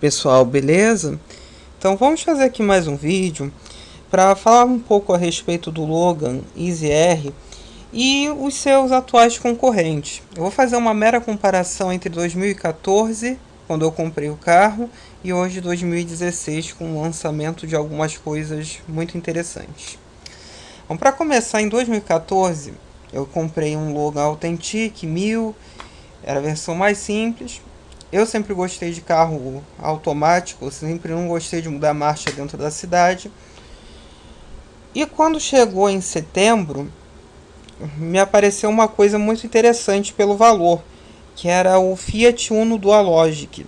Pessoal, beleza? Então vamos fazer aqui mais um vídeo para falar um pouco a respeito do Logan Easy R e os seus atuais concorrentes. Eu vou fazer uma mera comparação entre 2014, quando eu comprei o carro, e hoje 2016, com o lançamento de algumas coisas muito interessantes. Bom, para começar, em 2014 eu comprei um Logan Authentic 1000, era a versão mais simples. Eu sempre gostei de carro automático, sempre não gostei de mudar marcha dentro da cidade. E quando chegou em setembro, me apareceu uma coisa muito interessante pelo valor, que era o Fiat Uno Dualogic,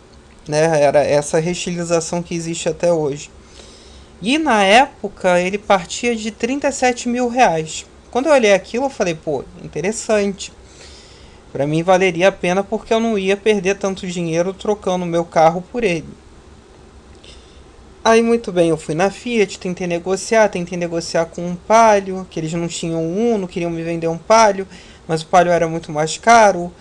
né? Era essa restilização que existe até hoje. E na época ele partia de 37 mil reais. Quando eu olhei aquilo, eu falei, pô, interessante. Para mim valeria a pena porque eu não ia perder tanto dinheiro trocando meu carro por ele. Aí muito bem, eu fui na Fiat, tentei negociar com um Palio, que eles não tinham um Uno, queriam me vender um Palio, mas o Palio era muito mais caro,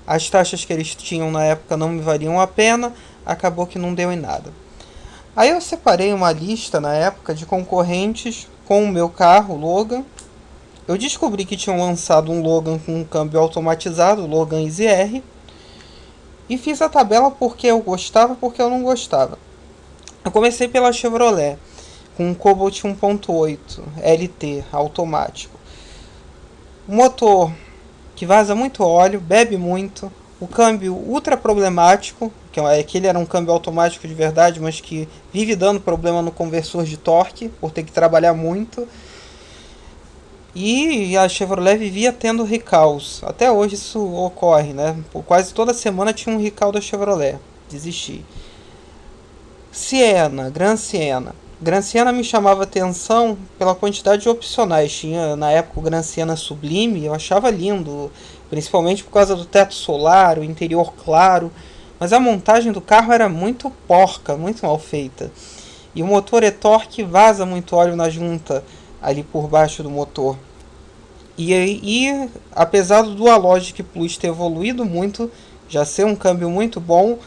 as taxas que eles tinham na época não me valiam a pena, acabou que não deu em nada. Aí eu separei uma lista na época de concorrentes com o meu carro, o Logan. Eu descobri que tinham lançado um Logan com um câmbio automatizado, o Logan Easy R, e fiz a tabela porque eu gostava, porque eu não gostava. Eu comecei pela Chevrolet, com um Cobalt 1.8 LT automático. Um motor que vaza muito óleo, bebe muito, o câmbio ultra problemático, que aquele era um câmbio automático de verdade, mas que vive dando problema no conversor de torque, por ter que trabalhar muito. E a Chevrolet vivia tendo recalls. Até hoje isso ocorre, né? Quase toda semana tinha um recall da Chevrolet. Desisti. Siena, Gran Siena. Gran Siena me chamava atenção pela quantidade de opcionais. Tinha na época o Gran Siena Sublime, eu achava lindo, principalmente por causa do teto solar, o interior claro. Mas a montagem do carro era muito porca, muito mal feita. E o motor e-torque vaza muito óleo na junta ali por baixo do motor. E apesar do Dualogic Plus ter evoluído muito, já ser um câmbio muito bom,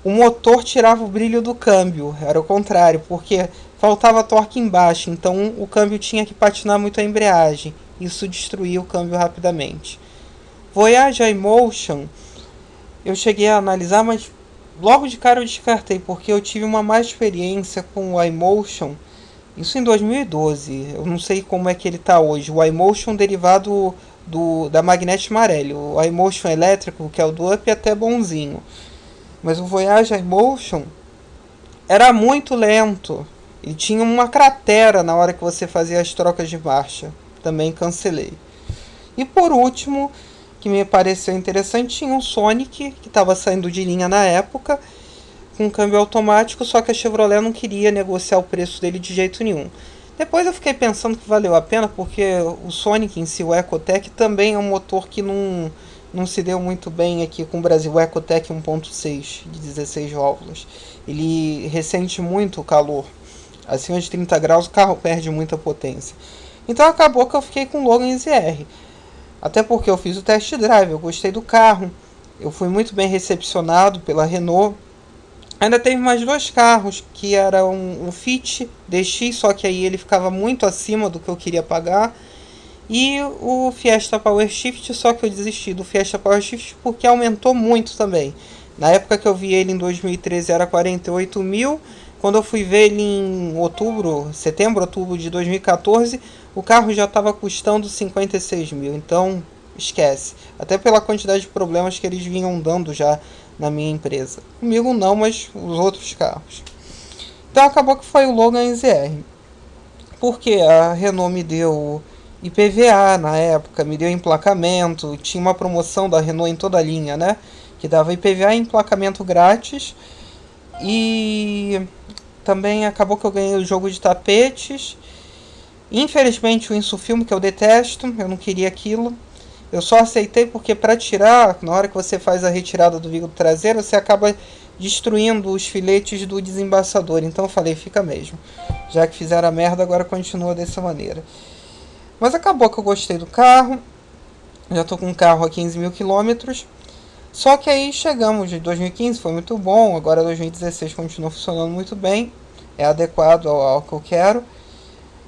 o motor tirava o brilho do câmbio, era o contrário, porque faltava torque embaixo, então o câmbio tinha que patinar muito a embreagem, isso destruía o câmbio rapidamente. Voyage iMotion, eu cheguei a analisar, mas logo de cara eu descartei, porque eu tive uma má experiência com o iMotion. Isso em 2012, eu não sei como é que ele está hoje. O iMotion derivado da Magnete Marelli. O iMotion elétrico, que é o do Up, é até bonzinho. Mas o Voyage iMotion era muito lento. Ele tinha uma cratera na hora que você fazia as trocas de marcha. Também cancelei. E por último, que me pareceu interessante, tinha um Sonic, que estava saindo de linha na época, com câmbio automático, só que a Chevrolet não queria negociar o preço dele de jeito nenhum. Depois eu fiquei pensando que valeu a pena, porque o Sonic em si, o Ecotec, também é um motor que não se deu muito bem aqui com o Brasil. O Ecotec 1.6 de 16 válvulas. Ele ressente muito o calor. Acima de 30 graus o carro perde muita potência. Então acabou que eu fiquei com o Logan ZR. Até porque eu fiz o test drive, eu gostei do carro. Eu fui muito bem recepcionado pela Renault. Ainda teve mais dois carros, que era um Fit DX, só que aí ele ficava muito acima do que eu queria pagar. E o Fiesta PowerShift, só que eu desisti do Fiesta PowerShift porque aumentou muito também. Na época que eu vi ele em 2013 era 48 mil. Quando eu fui ver ele em setembro, outubro de 2014, o carro já estava custando 56 mil. Então, esquece. Até pela quantidade de problemas que eles vinham dando já na minha empresa. Comigo não, mas os outros carros. Então acabou que foi o Logan ZR. Porque a Renault me deu IPVA na época, me deu emplacamento, tinha uma promoção da Renault em toda a linha, né? Que dava IPVA e emplacamento grátis. E também acabou que eu ganhei o jogo de tapetes. Infelizmente o Insufilme, que eu detesto, eu não queria aquilo. Eu só aceitei porque para tirar, na hora que você faz a retirada do vidro traseiro, você acaba destruindo os filetes do desembaçador. Então eu falei, fica mesmo. Já que fizeram a merda, agora continua dessa maneira. Mas acabou que eu gostei do carro. Já tô com um carro a 15 mil quilômetros. Só que aí chegamos de 2015, foi muito bom, agora 2016 continua funcionando muito bem, é adequado ao que eu quero.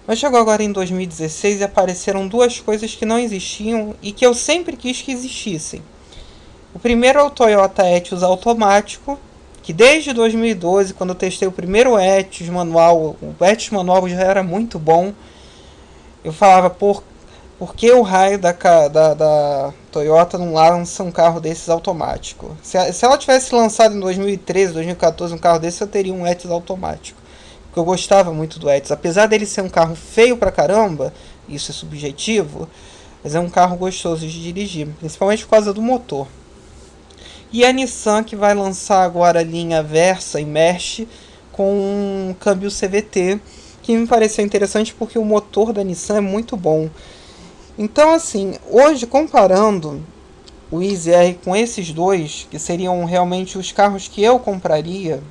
Mas chegou agora em 2016 e apareceram duas coisas que não existiam e que eu sempre quis que existissem. O primeiro é o Toyota Etios automático, que desde 2012, quando eu testei o primeiro Etios manual, o Etios manual já era muito bom. Eu falava, por que o raio da Toyota não lança um carro desses automático? Se ela tivesse lançado em 2013, 2014 um carro desse, eu teria um Etios automático. Porque eu gostava muito do Etios. Apesar dele ser um carro feio pra caramba, isso é subjetivo, mas é um carro gostoso de dirigir, principalmente por causa do motor. E a Nissan que vai lançar agora a linha Versa e Mesh com um câmbio CVT, que me pareceu interessante porque o motor da Nissan é muito bom. Então assim, hoje comparando o Easy R com esses dois, que seriam realmente os carros que eu compraria,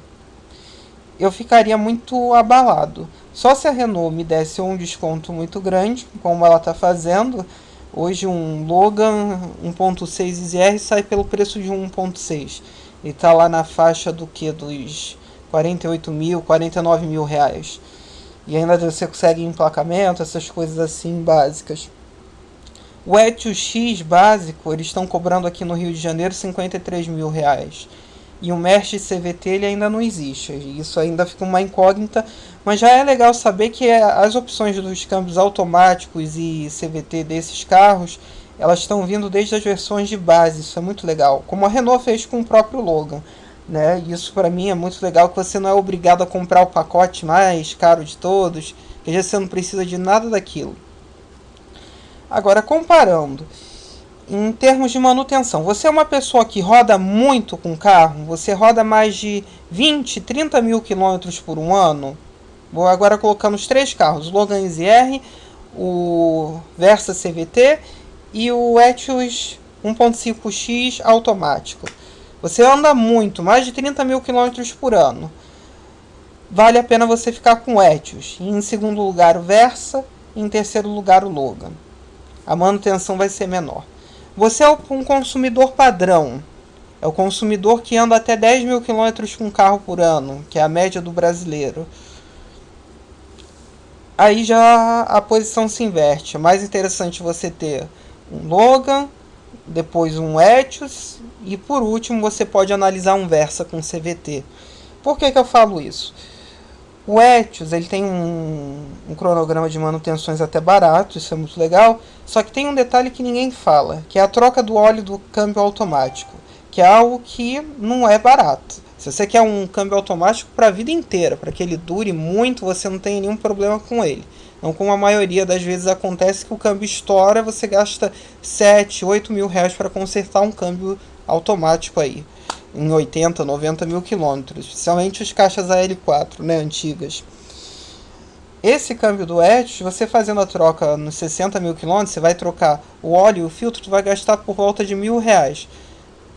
eu ficaria muito abalado. Só se a Renault me desse um desconto muito grande, como ela está fazendo. Hoje um Logan 1.6 EasyR sai pelo preço de um 1.6. E está lá na faixa do que? Dos 48 mil, 49 mil reais. E ainda você consegue emplacamento, essas coisas assim básicas. O Etios X básico, eles estão cobrando aqui no Rio de Janeiro 53 mil reais. E o Mesh CVT ele ainda não existe. Isso ainda fica uma incógnita, mas já é legal saber que as opções dos câmbios automáticos e CVT desses carros, elas estão vindo desde as versões de base. Isso é muito legal, como a Renault fez com o próprio Logan, né? Isso para mim é muito legal, que você não é obrigado a comprar o pacote mais caro de todos, que já você não precisa de nada daquilo. Agora, comparando em termos de manutenção, você é uma pessoa que roda muito com carro? Você roda mais de 20, 30 mil quilômetros por um ano? Vou agora colocando os três carros, o Logan ZR, o Versa CVT e o Etios 1.5X automático. Você anda muito, mais de 30 mil quilômetros por ano. Vale a pena você ficar com o Etios. Em segundo lugar o Versa, e em terceiro lugar o Logan. A manutenção vai ser menor. Você é um consumidor padrão. É o consumidor que anda até 10 mil quilômetros com carro por ano, que é a média do brasileiro. Aí já a posição se inverte. É mais interessante você ter um Logan, depois um Etios e por último você pode analisar um Versa com CVT. Por que eu falo isso? O Etios ele tem um cronograma de manutenções até barato, isso é muito legal, só que tem um detalhe que ninguém fala, que é a troca do óleo do câmbio automático, que é algo que não é barato. Se você quer um câmbio automático para a vida inteira, para que ele dure muito, você não tem nenhum problema com ele. Não como a maioria das vezes acontece que o câmbio estoura, você gasta 7, 8 mil reais para consertar um câmbio automático aí em 80, 90 mil quilômetros, especialmente os caixas AL4, né, antigas. Esse câmbio do Etios, você fazendo a troca nos 60 mil quilômetros, você vai trocar o óleo e o filtro, tu vai gastar por volta de R$ 1.000.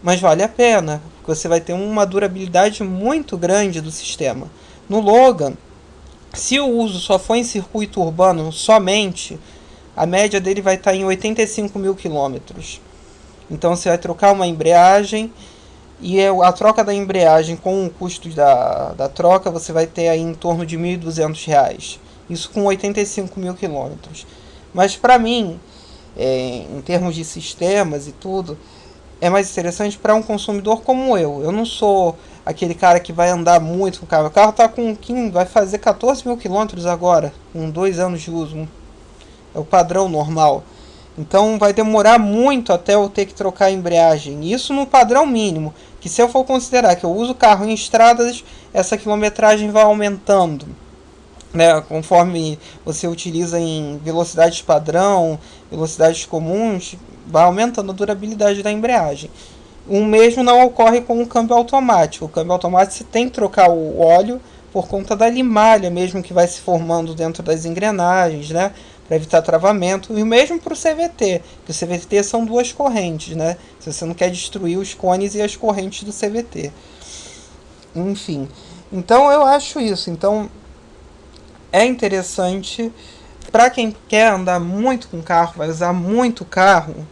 Mas vale a pena, porque você vai ter uma durabilidade muito grande do sistema. No Logan, se o uso só for em circuito urbano somente, a média dele vai estar em 85 mil quilômetros. Então você vai trocar uma embreagem, e a troca da embreagem com o custo da troca você vai ter aí em torno de R$ 1.200. Isso com 85 mil quilômetros. Mas para mim, em termos de sistemas e tudo, é mais interessante para um consumidor como eu. Eu não sou aquele cara que vai andar muito com o carro. O carro tá vai fazer 14 mil quilômetros agora, com 2 anos de uso. É o padrão normal. Então vai demorar muito até eu ter que trocar a embreagem. Isso no padrão mínimo. Que se eu for considerar que eu uso o carro em estradas, essa quilometragem vai aumentando, né? Conforme você utiliza em velocidades padrão, velocidades comuns, vai aumentando a durabilidade da embreagem. O mesmo não ocorre com o câmbio automático. O câmbio automático você tem que trocar o óleo por conta da limalha mesmo que vai se formando dentro das engrenagens, né? Para evitar travamento. E o mesmo para o CVT, que o CVT são duas correntes, né? Se você não quer destruir os cones e as correntes do CVT. Enfim. Então eu acho isso. Então é interessante para quem quer andar muito com carro, vai usar muito carro,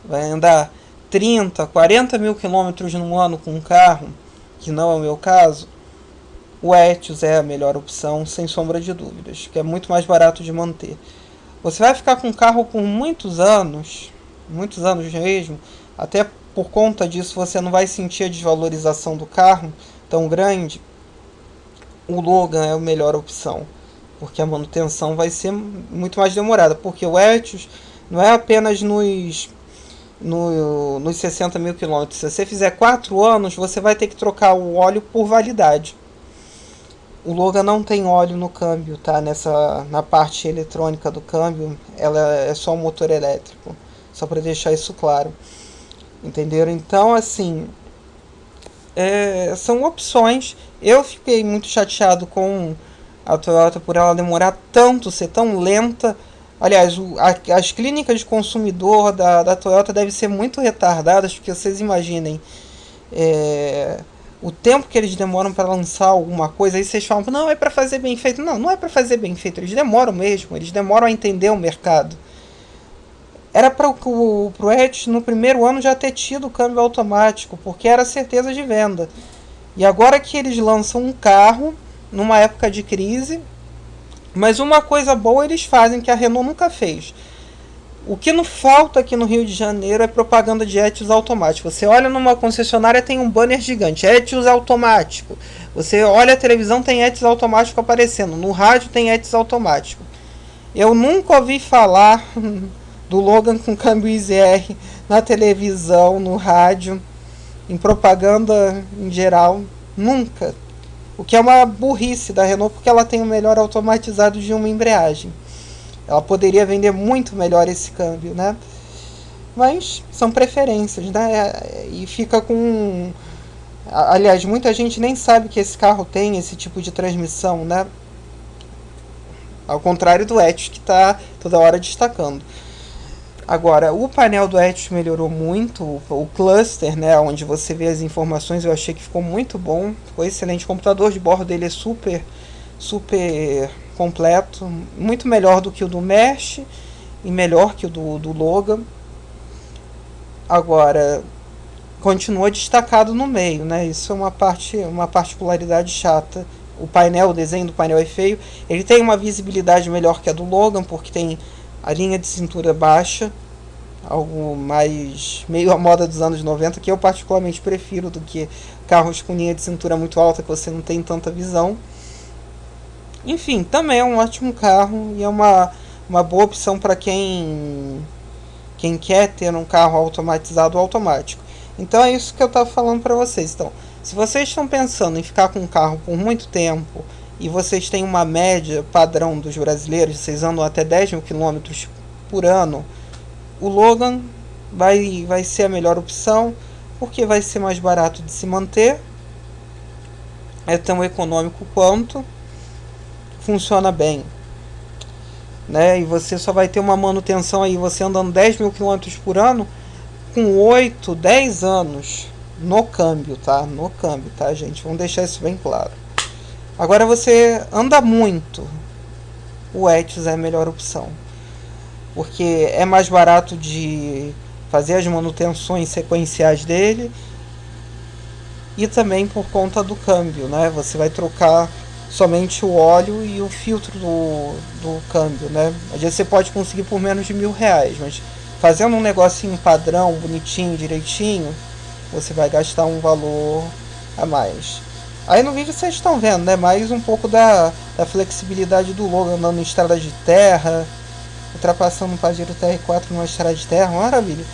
vai andar 30, 40 mil quilômetros no ano com um carro, que não é o meu caso, o Etios é a melhor opção, sem sombra de dúvidas, que é muito mais barato de manter. Você vai ficar com o carro por muitos anos mesmo, até por conta disso você não vai sentir a desvalorização do carro tão grande. O Logan é a melhor opção, porque a manutenção vai ser muito mais demorada, porque o Etios não é apenas nos 60 mil quilômetros. Se você fizer 4 anos, você vai ter que trocar o óleo por validade. O Logan não tem óleo no câmbio, tá? Na parte eletrônica do câmbio, ela é só um motor elétrico. Só para deixar isso claro. Entenderam? Então, assim, são opções. Eu fiquei muito chateado com a Toyota por ela demorar tanto, ser tão lenta. Aliás, as clínicas de consumidor da Toyota devem ser muito retardadas, porque vocês imaginem o tempo que eles demoram para lançar alguma coisa. Aí vocês falam, não, é para fazer bem feito. Não, não é para fazer bem feito, eles demoram mesmo, eles demoram a entender o mercado. Era para o Etios no primeiro ano já ter tido câmbio automático, porque era certeza de venda. E agora que eles lançam um carro, numa época de crise, mas uma coisa boa eles fazem, que a Renault nunca fez. O que não falta aqui no Rio de Janeiro é propaganda de Etios automático. Você olha numa concessionária, tem um banner gigante, Etios automático. Você olha a televisão, tem Etios automático aparecendo. No rádio tem Etios automático. Eu nunca ouvi falar do Logan com câmbio EasyR na televisão, no rádio, em propaganda em geral. Nunca. O que é uma burrice da Renault, porque ela tem o melhor automatizado de uma embreagem. Ela poderia vender muito melhor esse câmbio, né? Mas são preferências, né? E fica com... Aliás, muita gente nem sabe que esse carro tem esse tipo de transmissão, né? Ao contrário do Etios, que está toda hora destacando. Agora, o painel do Etios melhorou muito, o cluster, né, onde você vê as informações, eu achei que ficou muito bom, ficou excelente. O computador de bordo dele é super completo, muito melhor do que o do Mesh e melhor que o do Logan. Agora, continua destacado no meio, né? Isso é uma particularidade chata. O desenho do painel é feio. Ele tem uma visibilidade melhor que a do Logan, porque tem a linha de cintura baixa, algo mais meio a moda dos anos 90, que eu particularmente prefiro do que carros com linha de cintura muito alta, que você não tem tanta visão. Enfim, também é um ótimo carro e é uma boa opção para quem quer ter um carro automatizado ou automático. Então é isso que eu estava falando para vocês. Então, se vocês estão pensando em ficar com um carro por muito tempo e vocês têm uma média padrão dos brasileiros, vocês andam até 10 mil quilômetros por ano, o Logan vai ser a melhor opção, porque vai ser mais barato de se manter, é tão econômico quanto, funciona bem, né? E você só vai ter uma manutenção aí, você andando 10 mil quilômetros por ano, com 8, 10 anos no câmbio, tá? No câmbio, tá, gente? Vamos deixar isso bem claro. Agora você anda muito, o Etios é a melhor opção, porque é mais barato de fazer as manutenções sequenciais dele e também por conta do câmbio, né? Você vai trocar somente o óleo e o filtro do câmbio, né? Às vezes você pode conseguir por menos de R$1.000, mas fazendo um negocinho padrão, bonitinho, direitinho, você vai gastar um valor a mais. Aí no vídeo vocês estão vendo, né? Mais um pouco da flexibilidade do Logan andando em estrada de terra, ultrapassando o Pajero TR4 numa estrada de terra, maravilha.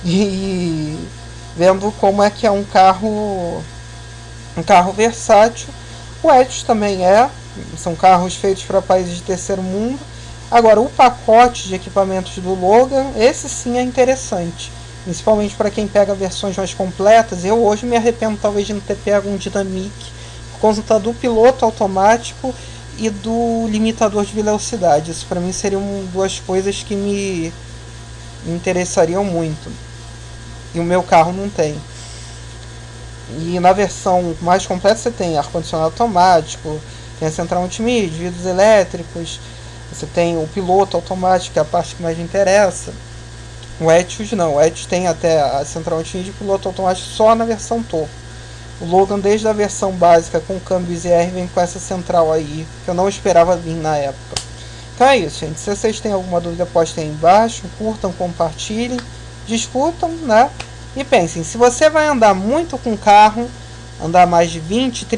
E vendo como é que é um carro versátil. O Etios também são carros feitos para países de terceiro mundo. Agora, o pacote de equipamentos do Logan, esse sim é interessante, principalmente para quem pega versões mais completas. Eu hoje me arrependo talvez de não ter pego um Dynamic por conta do piloto automático e do limitador de velocidade. Isso para mim seriam duas coisas que me interessariam muito, e o meu carro não tem. E na versão mais completa você tem ar-condicionado automático, tem a central multimídia, vidros elétricos, você tem o piloto automático, que é a parte que mais me interessa. O Etios não, o Etios tem até a central de piloto automático só na versão topo. O Logan, desde a versão básica com câmbio ZR, vem com essa central aí, que eu não esperava vir na época. Então é isso, gente. Se vocês têm alguma dúvida, postem aí embaixo, curtam, compartilhem, discutam, né? E pensem, se você vai andar muito com o carro, andar mais de 20, 30